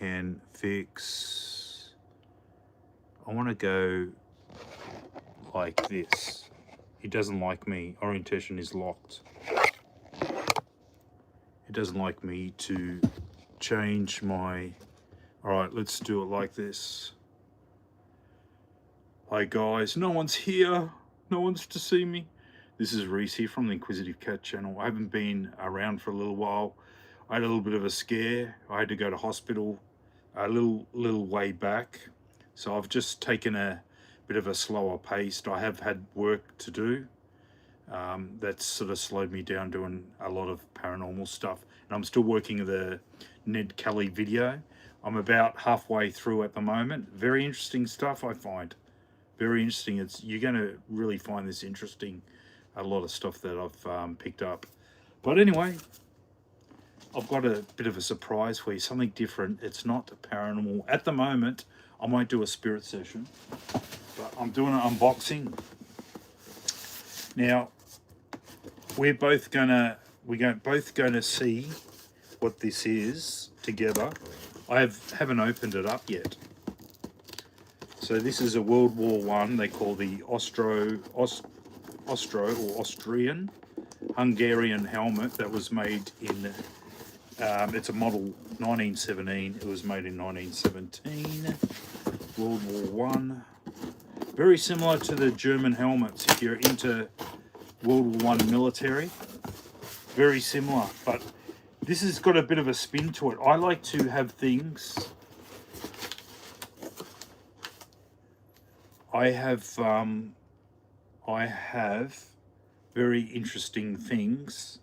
can fix. I want to go like this. He doesn't like me. Orientation is locked. It doesn't like me to change my... All right, let's do it like this. Hi guys, no one's here. No one's to see me. This is Reese here from the Inquisitive Cat channel. I haven't been around for a little while. I had a little bit of a scare. I had to go to hospital a little way back. So I've just taken a bit of a slower pace. I have had work to do. That's sort of slowed me down doing a lot of paranormal stuff. And I'm still working the Ned Kelly video. I'm about halfway through at the moment. Very interesting stuff, I find. Very interesting. You're going to really find this interesting. A lot of stuff that I've picked up. But anyway, I've got a bit of a surprise for you. Something different. It's not paranormal. At the moment, I might do a spirit session. But I'm doing an unboxing. Now, we're both gonna see what this is together. I haven't opened it up yet. So this is a World War One. They call the Austro or Austrian Hungarian helmet that was made in. It's a model 1917. It was made in 1917. World War One. Very similar to the German helmets if you're into World War One military. Very similar, but this has got a bit of a spin to it. I like to have things. I have very interesting things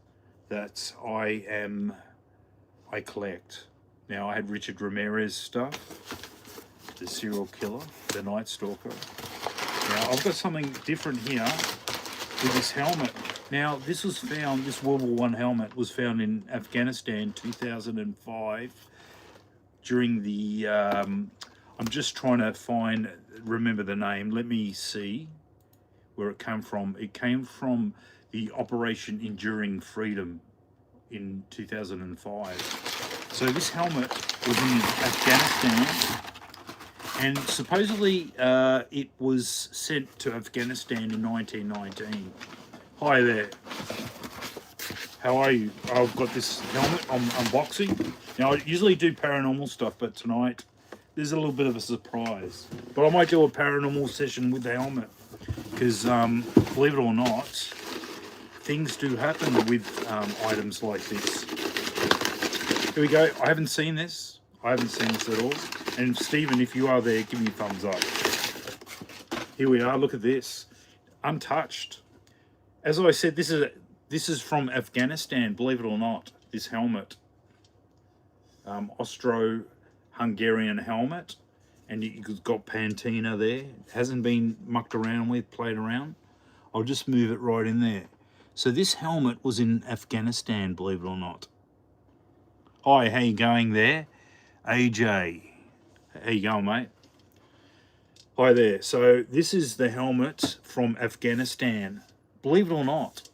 that I collect. Now I had Richard Ramirez stuff, the serial killer, the Night Stalker. Now I've got something different here with this helmet. Now this was found, this World War One helmet was found in Afghanistan 2005 during the, I'm just trying to remember the name. Let me see where it came from. It came from the Operation Enduring Freedom in 2005. So this helmet was in Afghanistan. And supposedly it was sent to Afghanistan in 1919. Hi there. How are you? I've got this helmet I'm unboxing. Now I usually do paranormal stuff, but tonight there's a little bit of a surprise. But I might do a paranormal session with the helmet. Because believe it or not, things do happen with items like this. Here we go. I haven't seen this. I haven't seen this at all. And Stephen, if you are there, give me a thumbs up. Here we are. Look at this. Untouched. As I said, this is from Afghanistan. Believe it or not, this helmet, Austro Hungarian helmet, and you've got patina there. It hasn't been mucked around with, played around. I'll just move it right in there. So this helmet was in Afghanistan. Believe it or not. Hi, how you going there, AJ? How you going, mate? Hi there. So this is the helmet from Afghanistan. Believe it or not.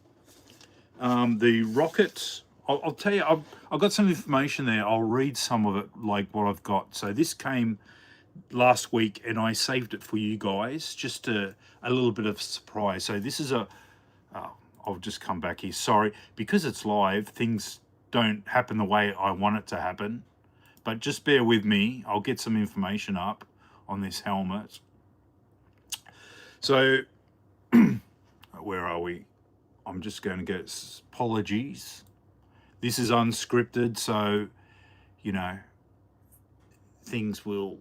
The rocket, I'll tell you, I've got some information there. I'll read some of it, like what I've got. So this came last week and I saved it for you guys, just a little bit of surprise. So this is I'll just come back here. Sorry, because it's live, things don't happen the way I want it to happen. But just bear with me. I'll get some information up on this helmet. So, where are we? I'm just going to get apologies. This is unscripted, so, you know, things will...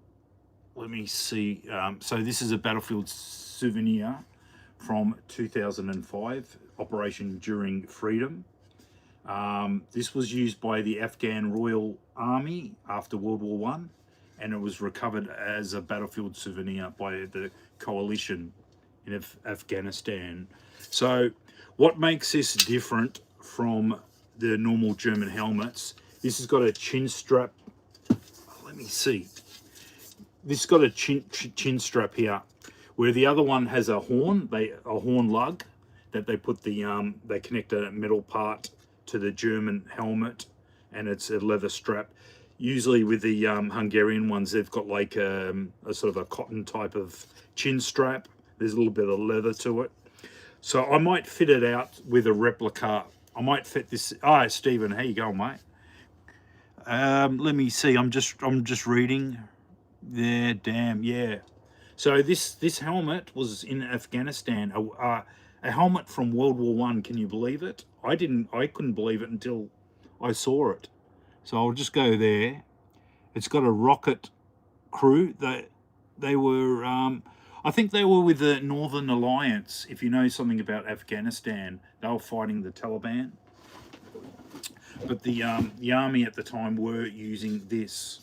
Let me see. So this is a battlefield souvenir from 2005, Operation Enduring Freedom. This was used by the Afghan Royal Army after World War One, and it was recovered as a battlefield souvenir by the coalition in Afghanistan. So what makes this different from the normal German helmets? This has got a chin strap. Let me see. This has got a chin strap here, where the other one has a horn, a horn lug that they put they connect a metal part to the German helmet, and it's a leather strap. Usually with the Hungarian ones, they've got like a sort of a cotton type of chin strap. There's a little bit of leather to it. So I might fit it out with a replica. I might fit this. Ah, Stephen, how you going, mate? Let me see. I'm just reading. There, damn, yeah. So this helmet was in Afghanistan. A helmet from World War One. Can you believe it? I couldn't believe it until I saw it. So I'll just go there. It's got a rocket crew. They were. I think they were with the Northern Alliance. If you know something about Afghanistan, they were fighting the Taliban. But the army at the time were using this.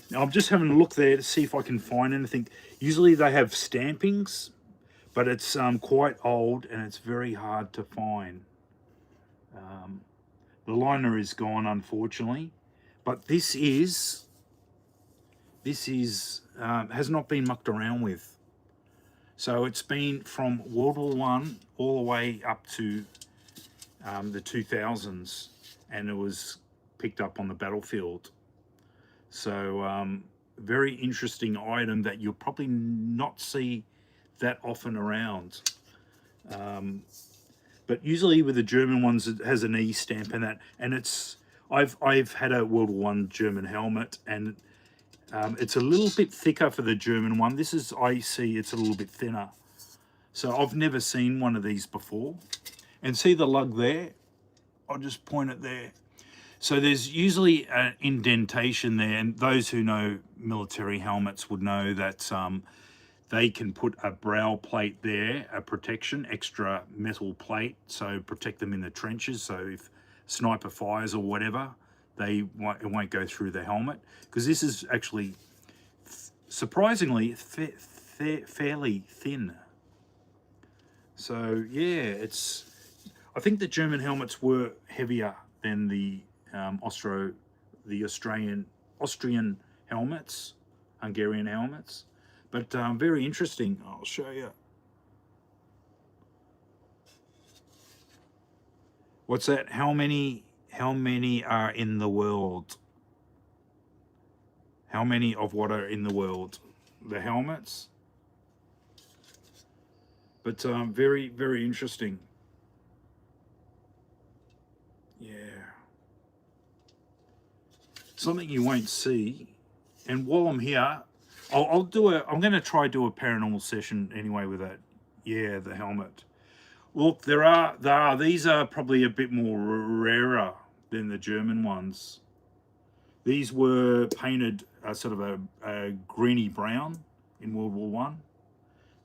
Now I'm just having a look there to see if I can find anything. Usually they have stampings, but it's quite old and it's very hard to find. The liner is gone, unfortunately, but this has not been mucked around with. So it's been from World War One all the way up to the 2000s, and it was picked up on the battlefield. So very interesting item that you'll probably not see that often around. But usually with the German ones, it has an E stamp in that, and it's I've had a World War One German helmet, and it's a little bit thicker for the German one. This is, I see it's a little bit thinner. So I've never seen one of these before. And see the lug there? I'll just point it there. So there's usually an indentation there, and those who know military helmets would know that they can put a brow plate there, a protection, extra metal plate, so protect them in the trenches. So if sniper fires or whatever, it won't go through the helmet, because this is actually surprisingly fairly thin. So yeah, I think the German helmets were heavier than the Austrian helmets, Hungarian helmets, but very interesting. I'll show you. What's that? How many are in the world? How many of what are in the world? The helmets. But very, very interesting. Yeah. Something you won't see. And while I'm here, I'm going to try do a paranormal session anyway with that. Yeah, the helmet. Look, these are probably a bit more rarer than the German ones. These were painted sort of a greeny brown in World War One,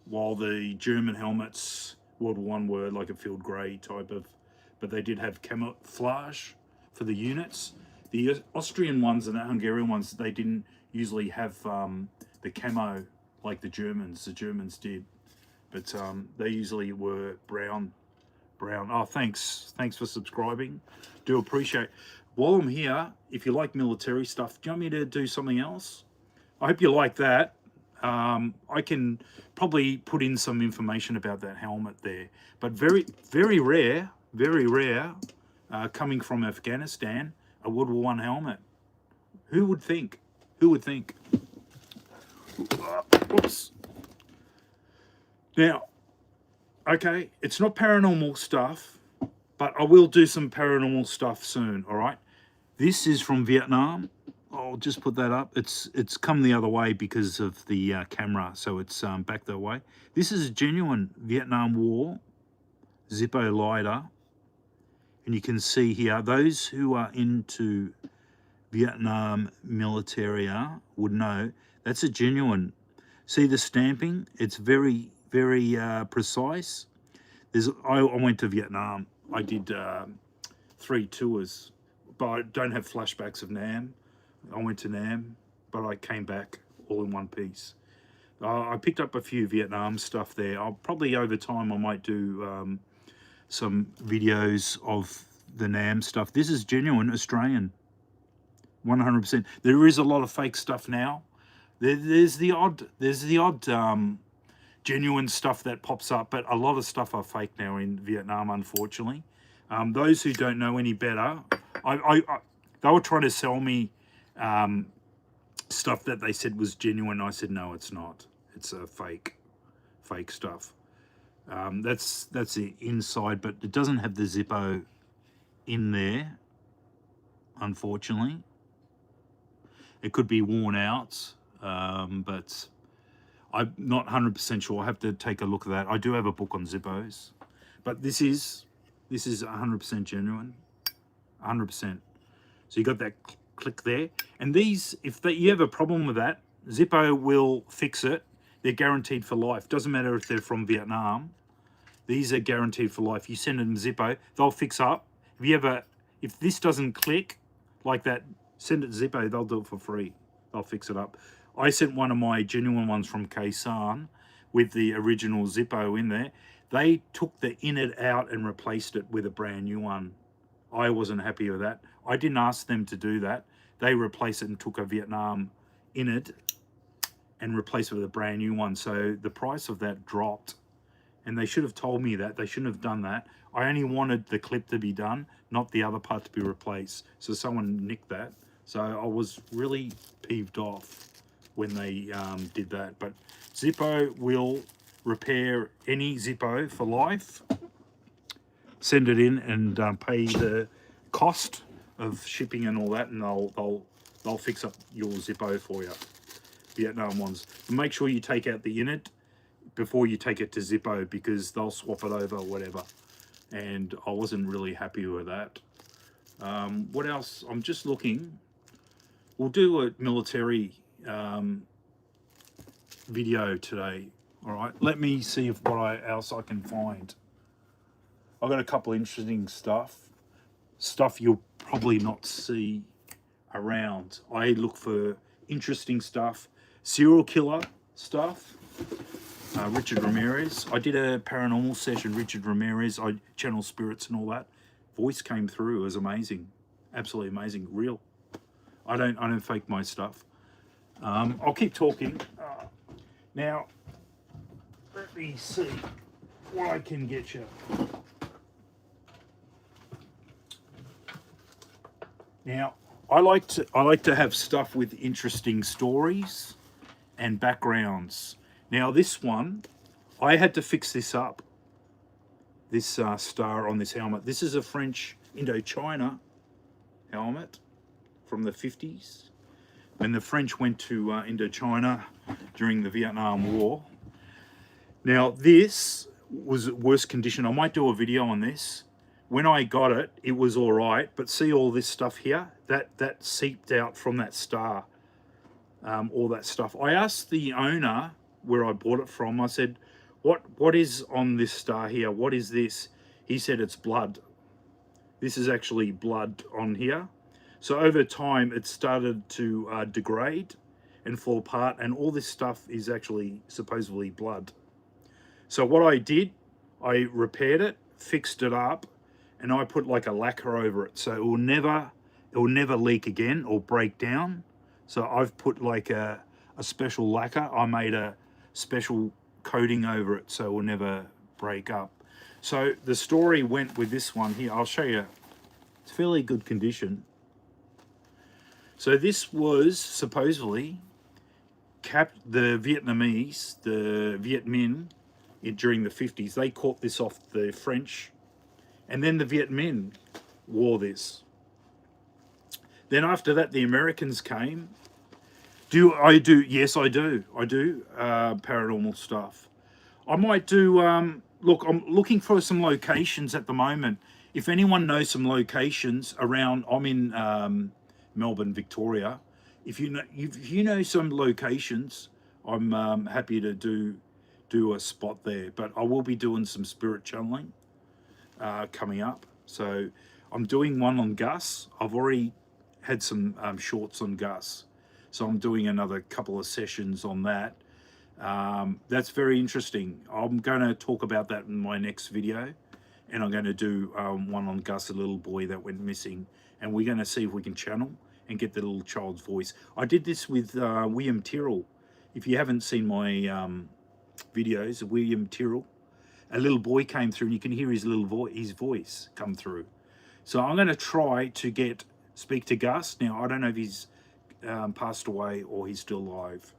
while the German helmets, World War One, were like a field grey type of, but they did have camouflage for the units. The Austrian ones and the Hungarian ones, they didn't usually have the camo like the Germans. The Germans did, but they usually were brown. Oh, thanks for subscribing. Do appreciate. While I'm here, if you like military stuff, do you want me to do something else? I hope you like that. I can probably put in some information about that helmet there, but very, very rare, coming from Afghanistan, a World War One helmet. Who would think? Who would think? Oops. Now, okay, it's not paranormal stuff, but I will do some paranormal stuff soon, all right? This is from Vietnam. I'll just put that up. It's come the other way because of the camera, so it's back that way. This is a genuine Vietnam War Zippo lighter, and you can see here, those who are into Vietnam military would know that's a genuine. See the stamping? It's very, very precise. I went to Vietnam. I did 3 tours, but I don't have flashbacks of Nam. I went to Nam, but I came back all in one piece. I picked up a few Vietnam stuff there. I'll probably, over time, I might do some videos of the Nam stuff. This is genuine Australian, 100%. There is a lot of fake stuff now. There's the odd genuine stuff that pops up, but a lot of stuff are fake now in Vietnam, unfortunately. Those who don't know any better, they were trying to sell me stuff that they said was genuine. I said, no, it's not. It's a fake stuff. That's the inside, but it doesn't have the Zippo in there, unfortunately. It could be worn out, but I'm not 100% sure. I have to take a look at that. I do have a book on Zippos, but this is 100% genuine, 100%. So you got that click there, and these, if you have a problem with that, Zippo will fix it. They're guaranteed for life. Doesn't matter if they're from Vietnam. These are guaranteed for life. You send them Zippo, they'll fix up. If this doesn't click like that, send it Zippo, they'll do it for free. They'll fix it up. I sent one of my genuine ones from Kaisan with the original Zippo in there. They took the innard out and replaced it with a brand new one. I wasn't happy with that. I didn't ask them to do that. They replaced it and took a Vietnam innard and replaced it with a brand new one. So the price of that dropped. And they should have told me that. They shouldn't have done that. I only wanted the clip to be done, not the other part to be replaced. So someone nicked that. So I was really peeved off when they did that. But Zippo will repair any Zippo for life. Send it in and pay the cost of shipping and all that, and they'll fix up your Zippo for you. Vietnam ones. But make sure you take out the innard before you take it to Zippo, because they'll swap it over or whatever. And I wasn't really happy with that. What else? I'm just looking. We'll do a military video today. All right. Let me see if what else I can find. I've got a couple of interesting stuff you'll probably not see around. I look for interesting stuff, serial killer stuff. Richard Ramirez. I did a paranormal session, Richard Ramirez. I channel spirits and all that. Voice came through. It was amazing, absolutely amazing, real. I don't fake my stuff. I'll keep talking. Now, let me see what I can get you. Now, I like to have stuff with interesting stories and backgrounds. Now, this one, I had to fix this up. This star on this helmet. This is a French Indochina helmet from the 50s. When the French went to Indochina during the Vietnam War. Now, this was worse condition. I might do a video on this. When I got it, it was all right. But see all this stuff here? That seeped out from that star. All that stuff. I asked the owner where I bought it from. I said, what is on this star here? What is this? He said it's blood. This is actually blood on here. So over time, it started to degrade and fall apart, and all this stuff is actually supposedly blood. So what I did, I repaired it, fixed it up, and I put like a lacquer over it, so it will never leak again or break down. So I've put like a special lacquer. I made a special coating over it so it will never break up. So the story went with this one here. I'll show you. It's fairly good condition. So this was supposedly the Vietnamese, the Viet Minh, during the 50s. They caught this off the French, and then the Viet Minh wore this. Then after that, the Americans came. Yes, I do paranormal stuff. I might do, look, I'm looking for some locations at the moment. If anyone knows some locations around, I'm in Melbourne, Victoria. If you know some locations, I'm happy to do a spot there. But I will be doing some spirit channeling coming up. So I'm doing one on Gus. I've already had some shorts on Gus. So I'm doing another couple of sessions on that. That's very interesting. I'm going to talk about that in my next video. And I'm going to do one on Gus, a little boy that went missing. And we're going to see if we can channel and get the little child's voice. I did this with William Tyrrell. If you haven't seen my videos of William Tyrrell, a little boy came through and you can hear his voice come through. So I'm going to try to speak to Gus. Now, I don't know if he's passed away or he's still alive.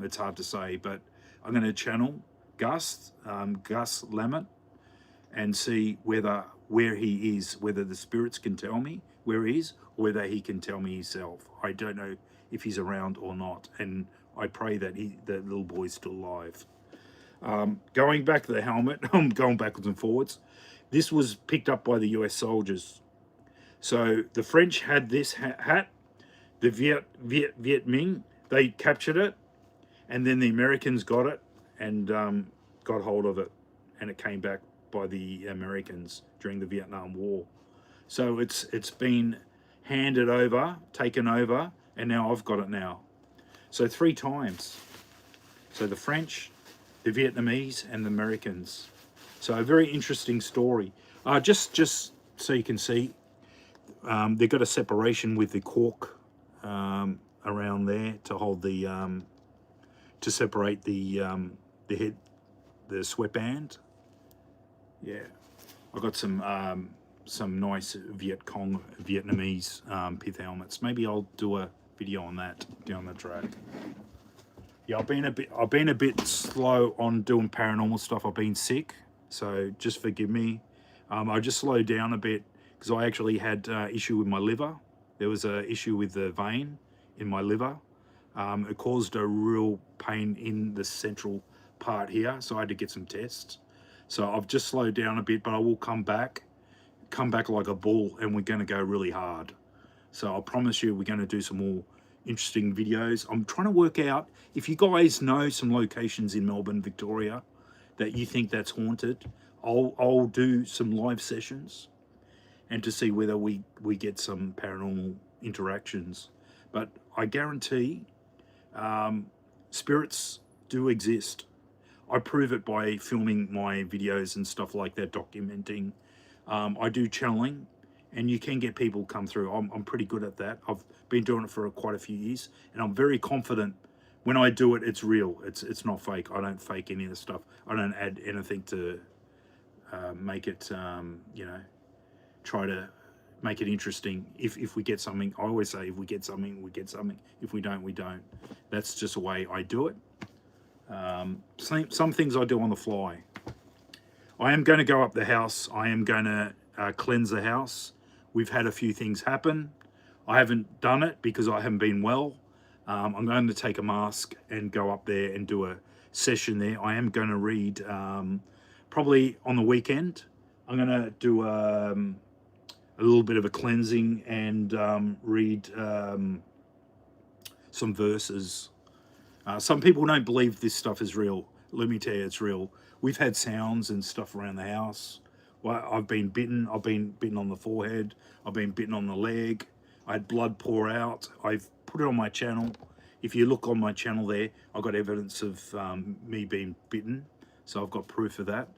It's hard to say, but I'm going to channel Gus Lammett, and see where he is, whether the spirits can tell me where he is, or whether he can tell me himself. I don't know if he's around or not, and I pray that the little boy's still alive. Going back to the helmet, I'm going backwards and forwards. This was picked up by the US soldiers. So the French had this hat, the Viet Minh, they captured it, and then the Americans got it and got hold of it, and it came back by the Americans during the Vietnam War. So it's been handed over, taken over, and now I've got it now. So 3 times. So the French, the Vietnamese, and the Americans. So a very interesting story. Just so you can see, they've got a separation with the cork around there to hold the to separate the head, the sweatband. Yeah, I got some nice Vietnamese pith helmets. Maybe I'll do a video on that down the track. Yeah, I've been a bit slow on doing paranormal stuff. I've been sick, so just forgive me. I just slowed down a bit because I actually had issue with my liver. There was an issue with the vein in my liver. It caused a real pain in the central part here, so I had to get some tests. So I've just slowed down a bit, but I will come back like a bull, and we're going to go really hard. So I promise you we're going to do some more interesting videos. I'm trying to work out if you guys know some locations in Melbourne, Victoria, that you think that's haunted. I'll do some live sessions and to see whether we get some paranormal interactions. But I guarantee spirits do exist. I prove it by filming my videos and stuff like that, documenting. I do channeling, and you can get people come through. I'm pretty good at that. I've been doing it for quite a few years, and I'm very confident when I do it, it's real. It's not fake. I don't fake any of the stuff. I don't add anything to make it, you know, try to make it interesting. If we get something, I always say, if we get something, we get something. If we don't, we don't. That's just the way I do it. Some things I do on the fly. I am going to go up the house. I am going to cleanse the house. We've had a few things happen. I haven't done it because I haven't been well. I'm going to take a mask and go up there and do a session there. I am going to read, probably on the weekend, I'm going to do a little bit of a cleansing and read some verses. Some people don't believe this stuff is real. Let me tell you, it's real. We've had sounds and stuff around the house. Well, I've been bitten. I've been bitten on the forehead. I've been bitten on the leg. I had blood pour out. I've put it on my channel. If you look on my channel there, I've got evidence of me being bitten. So I've got proof of that.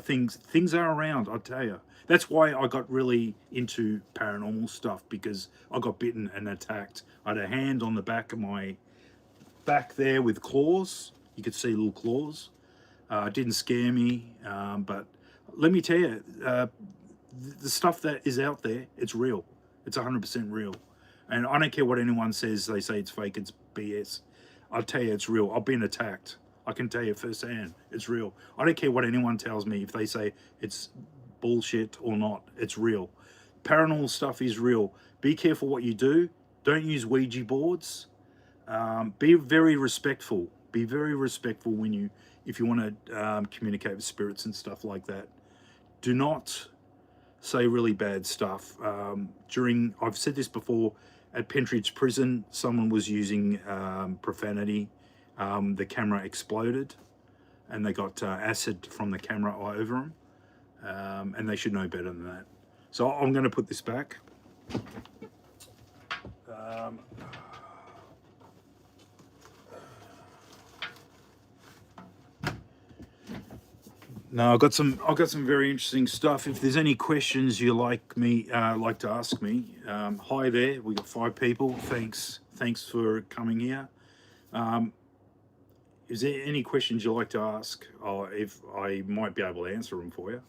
Things are around, I'll tell you. That's why I got really into paranormal stuff, because I got bitten and attacked. I had a hand on the back of my back there with claws. You could see little claws. It didn't scare me, but let me tell you, the stuff that is out there, it's real. It's 100% real. And I don't care what anyone says. They say it's fake, it's BS. I'll tell you, it's real. I've been attacked. I can tell you firsthand, it's real. I don't care what anyone tells me. If they say it's bullshit or not, it's real. Paranormal stuff is real. Be careful what you do. Don't use Ouija boards. Be very respectful. Be very respectful when if you want to communicate with spirits and stuff like that. Do not say really bad stuff. I've said this before, at Pentridge Prison, someone was using profanity. The camera exploded, and they got acid from the camera all over them, and they should know better than that. So I'm going to put this back. No, I've got some very interesting stuff. If there's any questions you like to ask me, hi there. We got 5 people. Thanks for coming here. Is there any questions you'd like to ask? If I might be able to answer them for you.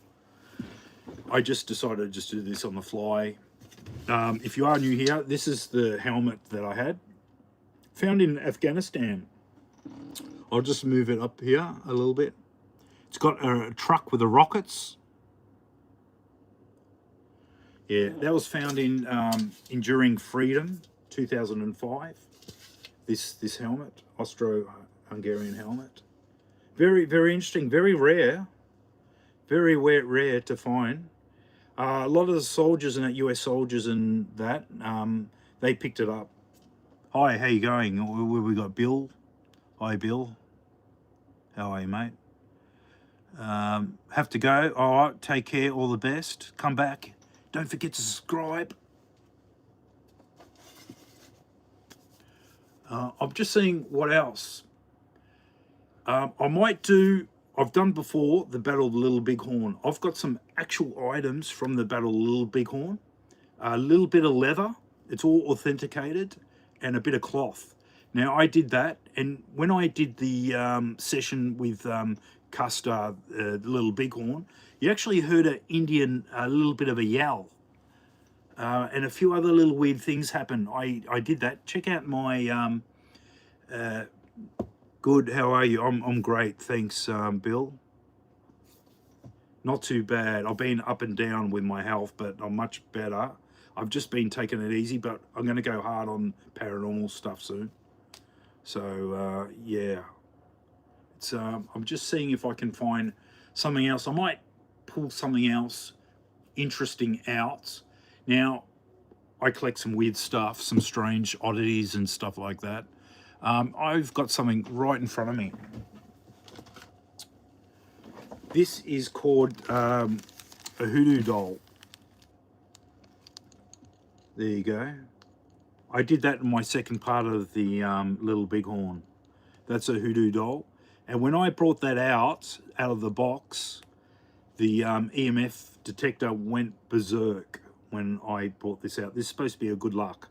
I just decided to just do this on the fly. If you are new here, this is the helmet that I had. Found in Afghanistan. I'll just move it up here a little bit. It's got a truck with the rockets. Yeah, that was found in Enduring Freedom, 2005. This helmet, Austro Hungarian helmet. Very, very interesting, very rare. Very rare to find. A lot of the soldiers and US soldiers and that, they picked it up. Hi, how you going? We got Bill. Hi, Bill. How are you, mate? Have to go. All right, take care. All the best. Come back. Don't forget to subscribe. I'm just seeing what else. I might do. I've done before the Battle of the Little Bighorn. I've got some actual items from the Battle of the Little Bighorn. A little bit of leather. It's all authenticated, and a bit of cloth. Now I did that, and when I did the session with Custer, the Little Bighorn, you actually heard a little bit of a yell, and a few other little weird things happen. I did that. Check out my good. How are you? I'm great, thanks, Bill. Not too bad. I've been up and down with my health, but I'm much better. I've just been taking it easy, but I'm going to go hard on paranormal stuff soon. So yeah, it's I'm just seeing if I can find something else. I might pull something else interesting out. Now, I collect some weird stuff, some strange oddities and stuff like that. I've got something right in front of me. This is called a hoodoo doll. There you go. I did that in my second part of the Little Bighorn. That's a hoodoo doll. And when I brought that out of the box, the EMF detector went berserk when I brought this out. This is supposed to be a good luck.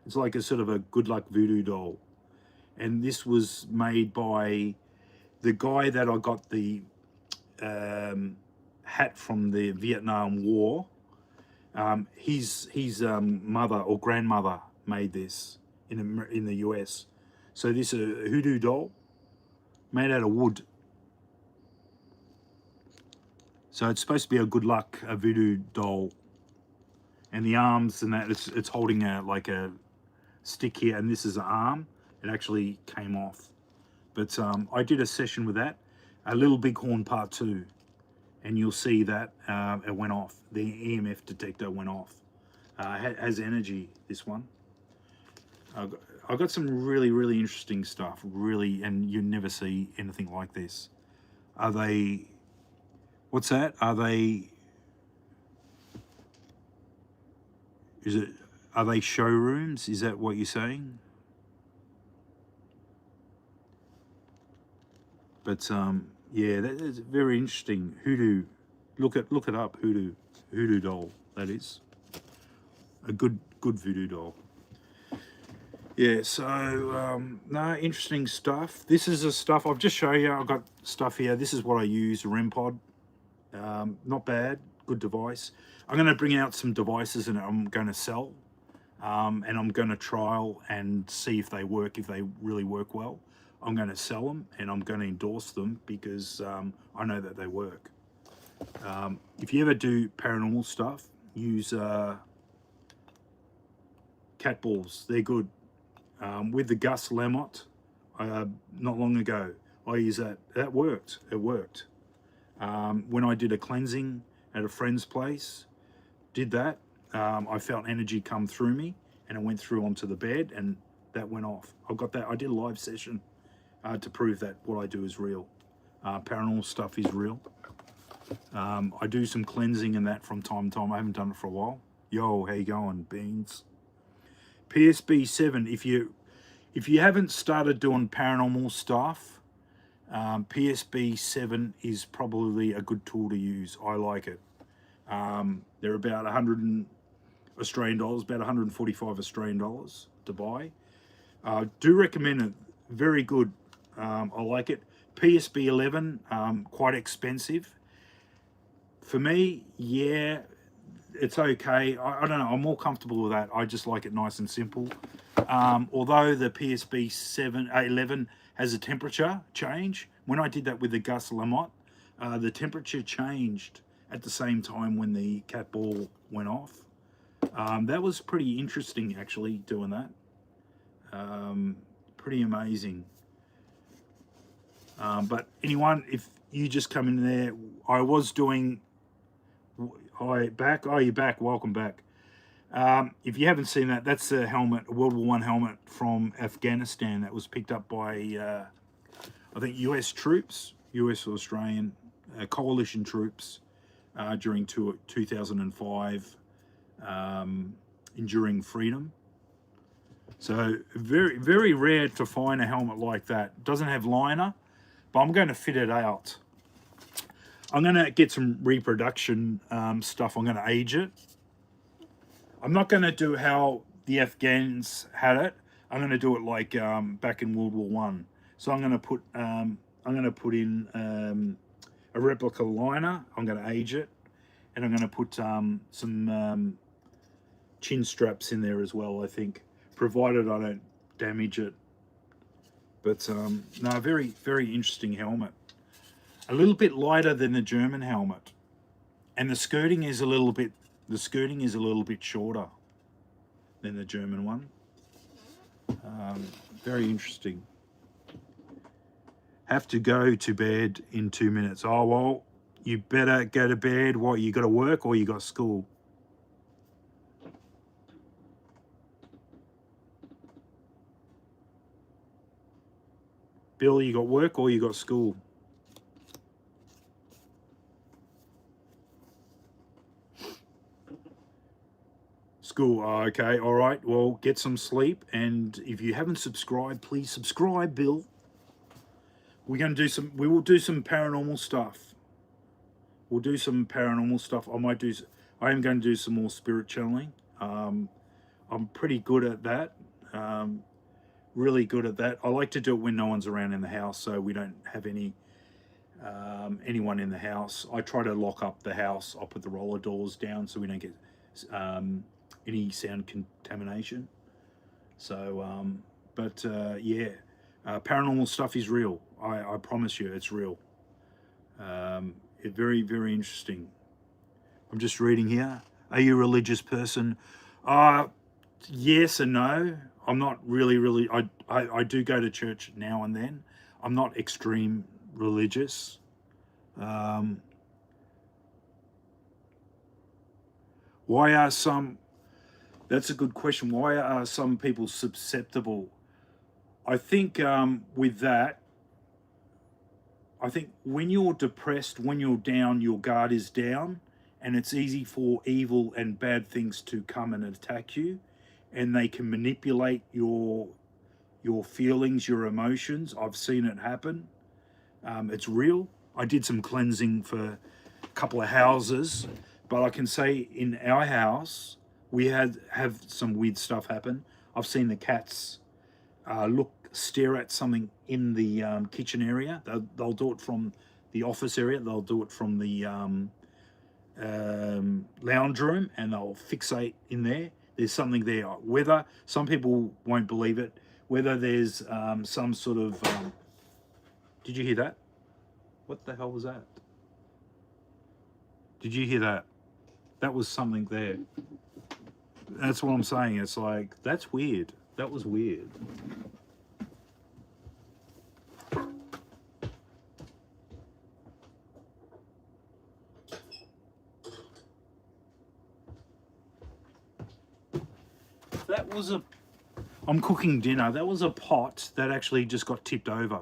It's like a sort of a good luck voodoo doll. And this was made by the guy that I got the hat from the Vietnam War. His mother or grandmother made this in the US. So this is a hoodoo doll made out of wood. So it's supposed to be a good luck, a voodoo doll. And the arms and that, it's holding like a stick here, and this is an arm. It actually came off. But I did a session with that, a Little Bighorn Part 2. And you'll see that it went off. The EMF detector went off. Has energy, this one. I've got some really, really interesting stuff, really, and you never see anything like this. Are they, what's that? Are they showrooms? Is that what you're saying? But yeah, that is very interesting. Hoodoo, look it up. Hoodoo doll. That is a good voodoo doll. Yeah. So no, interesting stuff. This is the stuff I've just shown you. I've got stuff here. This is what I use. A REM pod. Not bad. Good device. I'm going to bring out some devices and I'm going to sell. And I'm going to trial and see if they work. If they really work well, I'm going to sell them and I'm going to endorse them because I know that they work. If you ever do paranormal stuff, use cat balls. They're good. With the Gus Lamott, not long ago, I used that. That worked. It worked. When I did a cleansing at a friend's place, did that. I felt energy come through me and it went through onto the bed and that went off. I've got that. I did a live session to prove that what I do is real. Paranormal stuff is real. I do some cleansing and that from time to time. I haven't done it for a while. Yo, how you going, Beans? PSB7, if you haven't started doing paranormal stuff, PSB7 is probably a good tool to use. I like it. They're about Australian dollars, about 145 Australian dollars to buy. Do recommend it. Very good. I like it. PSB11, quite expensive. For me, yeah, it's okay. I don't know. I'm more comfortable with that. I just like it nice and simple. Although the PSB 11 has a temperature change, when I did that with the Gus Lamott, the temperature changed at the same time when the cat ball went off. That was pretty interesting, actually, doing that. Pretty amazing. But anyone, if you just come in there, I was doing... Hi, back? Oh, you're back. Welcome back. If you haven't seen that, that's a helmet, a World War I helmet from Afghanistan that was picked up by, I think, US troops, US Australian coalition troops during 2005, Enduring Freedom. So very, very rare to find a helmet like that. Doesn't have liner, but I'm going to fit it out. I'm going to get some reproduction stuff. I'm going to age it. I'm not going to do how the Afghans had it. I'm going to do it like back in World War One. So I'm going to put in a replica liner. I'm going to age it, and I'm going to put some chin straps in there as well. I think, provided I don't damage it. But no, very, very interesting helmet. A little bit lighter than the German helmet, and the skirting is a little bit shorter than the German one. Very interesting. Have to go to bed in 2 minutes. Oh well, you better go to bed. What, you got to work or you got school? Bill, you got work or you got school? School. Oh, okay, all right. Well, get some sleep, and if you haven't subscribed, please subscribe, Bill. We're going to do some. We will do some paranormal stuff. We'll do some paranormal stuff. I am going to do some more spirit channeling. I'm pretty good at that. Really good at that. I like to do it when no one's around in the house, so we don't have anyone in the house. I try to lock up the house. I'll put the roller doors down so we don't get any sound contamination. So, yeah, paranormal stuff is real. I promise you, it's real. It's very, very interesting. I'm just reading here. Are you a religious person? Yes and no. I'm not really. I do go to church now and then. I'm not extreme religious. Why are some... That's a good question. Why are some people susceptible? I think with that, I think when you're depressed, when you're down, your guard is down, and it's easy for evil and bad things to come and attack you, and they can manipulate your feelings, your emotions. I've seen it happen. It's real. I did some cleansing for a couple of houses, but I can say in our house, we have some weird stuff happen. I've seen the cats stare at something in the kitchen area. They'll do it from the office area. They'll do it from the lounge room, and they'll fixate in there. There's something there. Whether, some people won't believe it, whether there's some sort of... did you hear that? What the hell was that? Did you hear that? That was something there. That's what I'm saying. It's like, that's weird. That was weird. That was a... I'm cooking dinner. That was a pot that actually just got tipped over.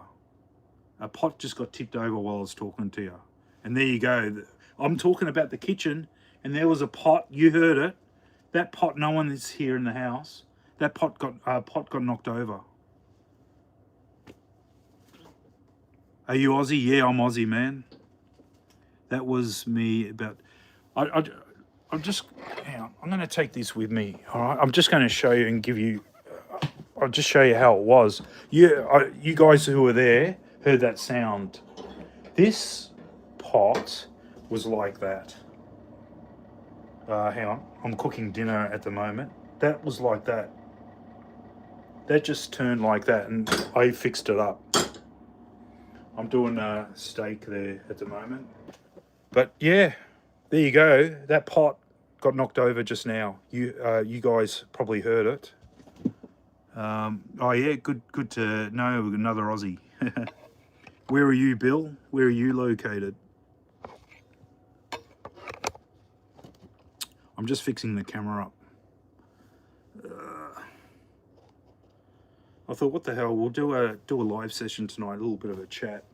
A pot just got tipped over while I was talking to you. And there you go. I'm talking about the kitchen, and there was a pot. You heard it. That pot, no one is here in the house. That pot got knocked over. Are you Aussie? Yeah, I'm Aussie, man. That was me about... I'm just... Hang on. I'm going to take this with me. All right. I'm just going to show you and give you... I'll just show you how it was. You guys who were there heard that sound. This pot was like that. Hang on, I'm cooking dinner at the moment. That was like that. That just turned like that, and I fixed it up. I'm doing a steak there at the moment. But yeah, there you go. That pot got knocked over just now. You guys probably heard it. Oh yeah, good to know another Aussie. Where are you, Bill? Where are you located? I'm just fixing the camera up. I thought, what the hell? We'll do a live session tonight. A little bit of a chat.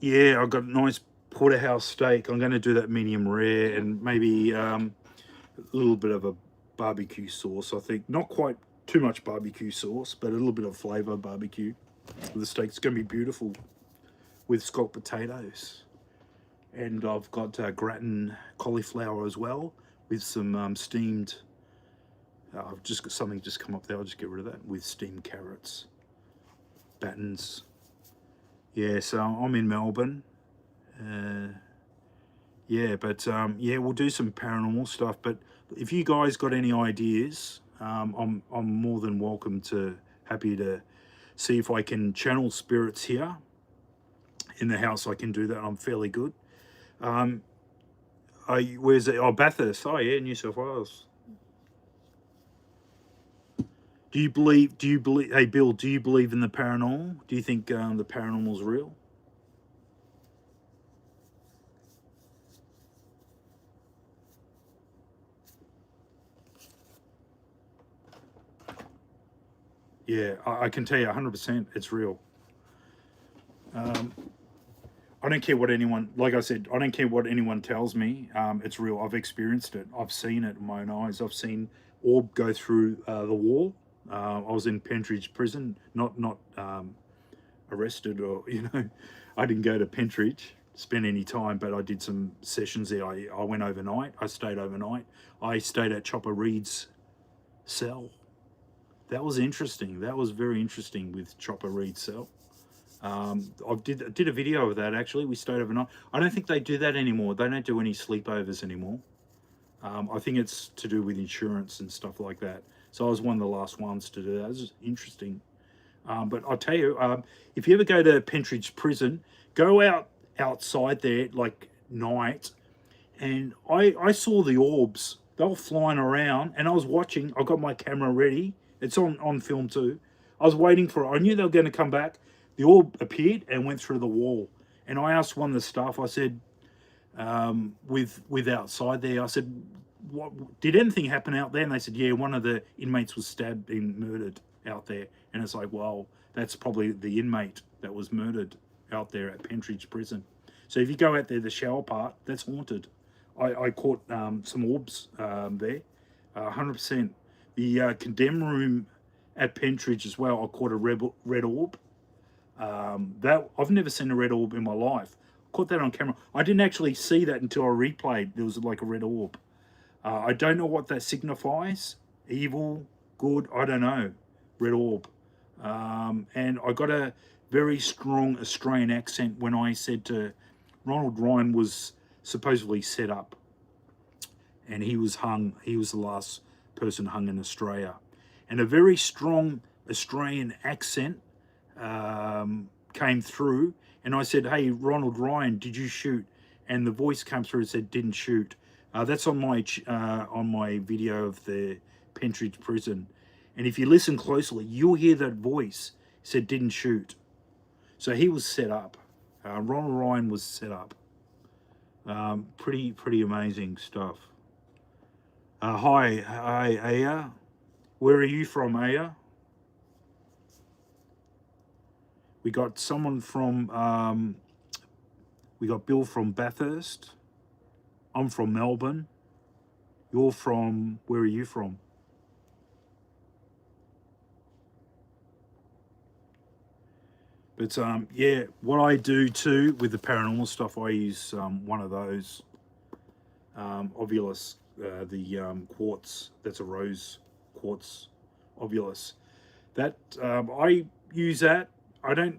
Yeah, I've got a nice porterhouse steak. I'm going to do that medium rare and maybe a little bit of a barbecue sauce. I think not quite too much barbecue sauce, but a little bit of flavour barbecue. The steak's going to be beautiful with scalloped potatoes. And I've got gratin cauliflower as well with some steamed. I've just got something just come up there. I'll just get rid of that with steamed carrots, battens. Yeah, so I'm in Melbourne. Yeah, but yeah, we'll do some paranormal stuff. But if you guys got any ideas, I'm more than welcome to, happy to see if I can channel spirits here in the house. I can do that. I'm fairly good. Where's it? Oh, Bathurst. Oh yeah, New South Wales. Do you believe? Hey, Bill, do you believe in the paranormal? Do you think the paranormal's real? Yeah, I can tell you 100% it's real. I don't care what anyone, like I said, I don't care what anyone tells me. It's real. I've experienced it. I've seen it in my own eyes. I've seen orb go through the wall. I was in Pentridge prison, not arrested or, I didn't go to Pentridge, spend any time, but I did some sessions there. I went overnight. I stayed overnight. I stayed at Chopper Reed's cell. That was interesting. That was very interesting with Chopper Reed's cell. I did a video of that actually. We stayed overnight. I don't think they do that anymore. They don't do any sleepovers anymore. I think it's to do with insurance and stuff like that. So I was one of the last ones to do that. It was interesting. But I'll tell you, if you ever go to Pentridge Prison, go outside there like night, and I saw the orbs. They were flying around, and I was watching. I got my camera ready. It's on film too. I was waiting for it. I knew they were going to come back. The orb appeared and went through the wall. And I asked one of the staff, I said, with outside there, I said, "What did anything happen out there?" And they said, "Yeah, one of the inmates was stabbed and murdered out there." And it's like, well, that's probably the inmate that was murdered out there at Pentridge Prison. So if you go out there, the shower part, that's haunted. I caught some orbs there, 100%. The condemn room at Pentridge as well, I caught a red orb. That I've never seen a red orb in my life. Caught that on camera. I didn't actually see that until I replayed. There was like a red orb. I don't know what that signifies. Evil, good, I don't know. Red orb. And I got a very strong Australian accent when I said to Ronald Ryan was supposedly set up, and he was hung. He was the last person hung in Australia, and a very strong Australian accent came through, and I said, "Hey, Ronald Ryan, did you shoot?" And the voice came through and said, "Didn't shoot." That's on my video of the Pentridge prison, and if you listen closely, you'll hear that voice. It said, "Didn't shoot." So he was set up. Ronald Ryan was set up. Pretty amazing stuff. Hi, Aya. Where are you from, Aya? We got someone from, we got Bill from Bathurst. I'm from Melbourne. You're from, where are you from? But yeah, what I do too with the paranormal stuff, I use one of those ovulus, the quartz. That's a rose quartz ovulus. That I use that. I don't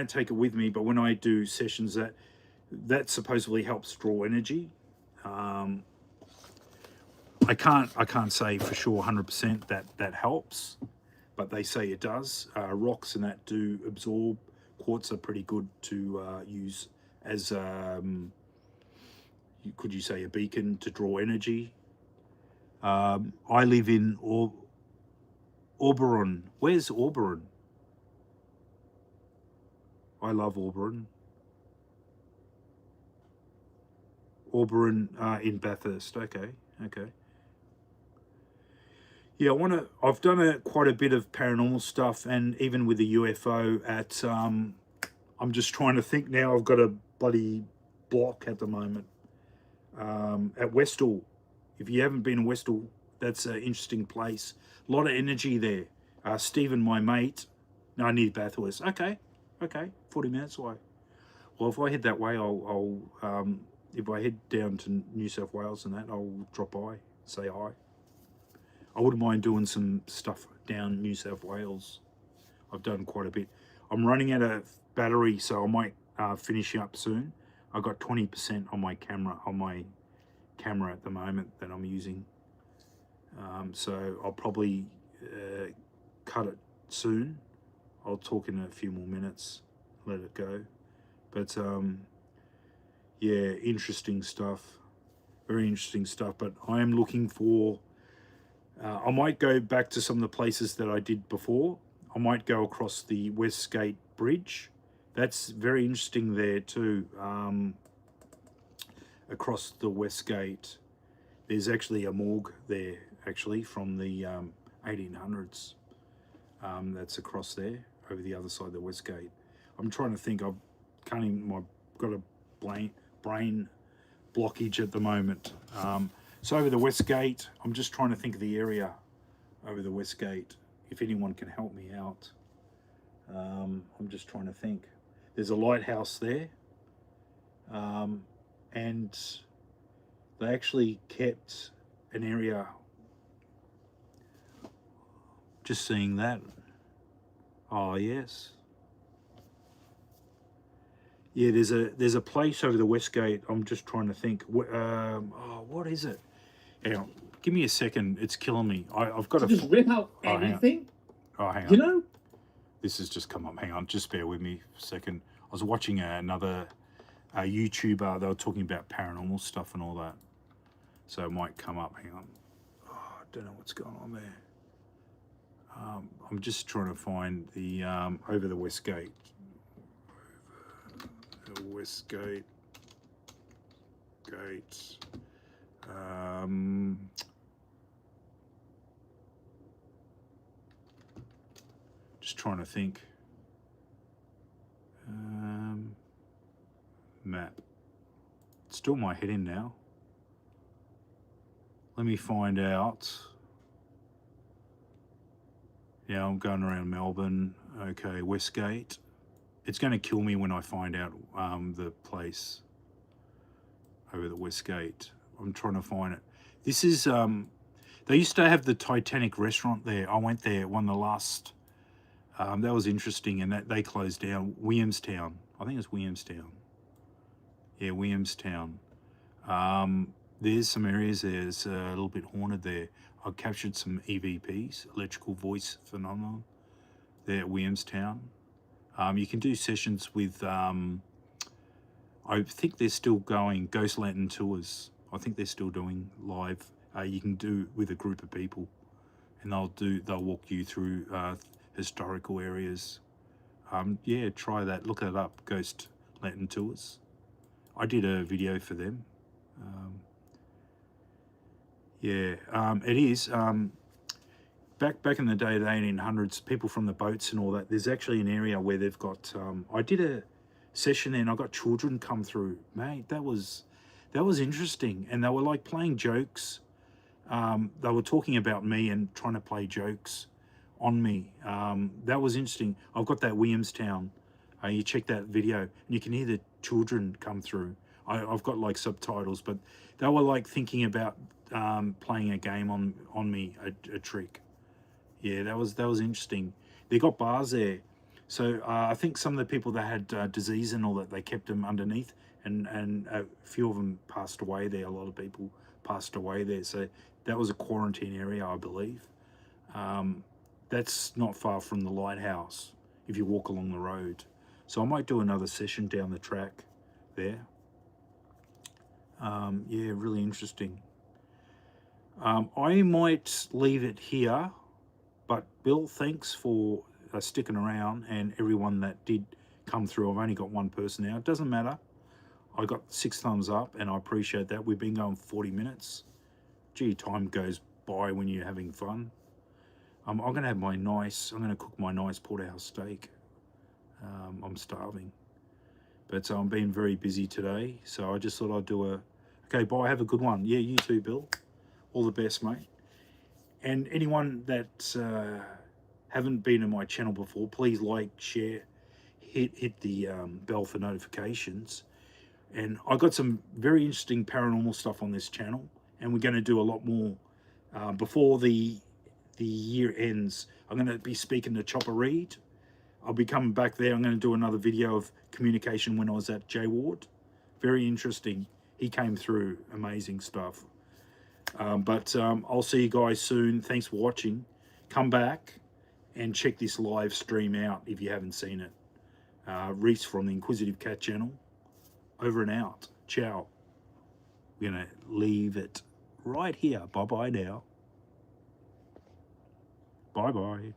take it with me, but when I do sessions, that that supposedly helps draw energy. I can't say for sure 100% that helps, but they say it does. Rocks and that do absorb. Quartz are pretty good to use as could you say a beacon to draw energy. I live in Auberon. Where's Auberon? I love Auberon. Auberon in Bathurst. Okay, okay. Yeah, I've done quite a bit of paranormal stuff, and even with the UFO at. I'm just trying to think now. I've got a bloody block at the moment at Westall. If you haven't been to Westall, that's an interesting place. A lot of energy there. Stephen, my mate, no, near Bathurst. Okay, 40 minutes away. Well, if I head that way, I'll if I head down to New South Wales and that, I'll drop by, say hi. I wouldn't mind doing some stuff down New South Wales. I've done quite a bit. I'm running out of battery, so I might finish up soon. I've got 20% on my camera at the moment that I'm using. So I'll probably cut it soon. I'll talk in a few more minutes, let it go. But yeah, interesting stuff. Very interesting stuff. But I am looking for, I might go back to some of the places that I did before. I might go across the Westgate Bridge. That's very interesting there too. Across the Westgate, there's actually a morgue there, actually, from the 1800s. That's across there, over the other side of the Westgate. I'm trying to think. I can't even. I've got a brain blockage at the moment. So over the Westgate, I'm just trying to think of the area over the Westgate. If anyone can help me out, I'm just trying to think. There's a lighthouse there, and they actually kept an area. Just seeing that. Oh yes. Yeah, there's a place over the Westgate. I'm just trying to think. Oh, what is it? Hang on, give me a second. It's killing me. I've got to just rip out everything. Hang on. You know. This has just come up. Hang on, just bear with me a second. I was watching another YouTuber. They were talking about paranormal stuff and all that. So it might come up. Hang on. Oh, I don't know what's going on there. I'm just trying to find the over the Westgate. Over the Westgate. Gate. Just trying to think. Map. Still my head in now. Let me find out. Yeah, I'm going around Melbourne. Okay, Westgate. It's going to kill me when I find out the place over the Westgate. I'm trying to find it. This is, they used to have the Titanic restaurant there. I went there, one of the last, that was interesting, and that they closed down. Williamstown. I think it's Williamstown. Yeah, Williamstown. There's some areas there's a little bit haunted there. I captured some EVPs, electrical voice phenomenon, there at Williamstown. You can do sessions with, I think they're still going, Ghost Lantern tours. I think they're still doing live. You can do with a group of people, and they'll walk you through historical areas. Yeah, try that. Look it up, Ghost Lantern tours. I did a video for them. Yeah, it is. Back in the day, the 1800s, people from the boats and all that, there's actually an area where they've got, I did a session there and I got children come through. Mate, that was interesting. And they were like playing jokes. They were talking about me and trying to play jokes on me. That was interesting. I've got that Williamstown. You check that video and you can hear the children come through. I've got like subtitles, but they were like thinking about playing a game on me, a trick. Yeah, that was interesting. They got bars there. So I think some of the people that had disease and all that, they kept them underneath, and a few of them passed away there. A lot of people passed away there. So that was a quarantine area, I believe. That's not far from the lighthouse if you walk along the road. So I might do another session down the track there. Yeah, really interesting. I might leave it here, but Bill, thanks for sticking around, and everyone that did come through. I've only got one person now. It doesn't matter. I got 6 thumbs up, and I appreciate that. We've been going 40 minutes. Gee, time goes by when you're having fun. I'm going to have I'm going to cook my nice porterhouse steak. I'm starving. But I'm being very busy today, so I just thought I'd do a... Okay, bye, have a good one. Yeah, you too, Bill. All the best, mate. And anyone that haven't been in my channel before, please like, share, hit the bell for notifications. And I got some very interesting paranormal stuff on this channel, and we're going to do a lot more before the year ends. I'm going to be speaking to Chopper Reed. I'll be coming back there. I'm going to do another video of communication when I was at J Ward. Very interesting. He came through. Amazing stuff. I'll see you guys soon. Thanks for watching. Come back and check this live stream out if you haven't seen it. Reese from the Inquisitive Cat channel. Over and out. Ciao. We're going to leave it right here. Bye-bye now. Bye-bye.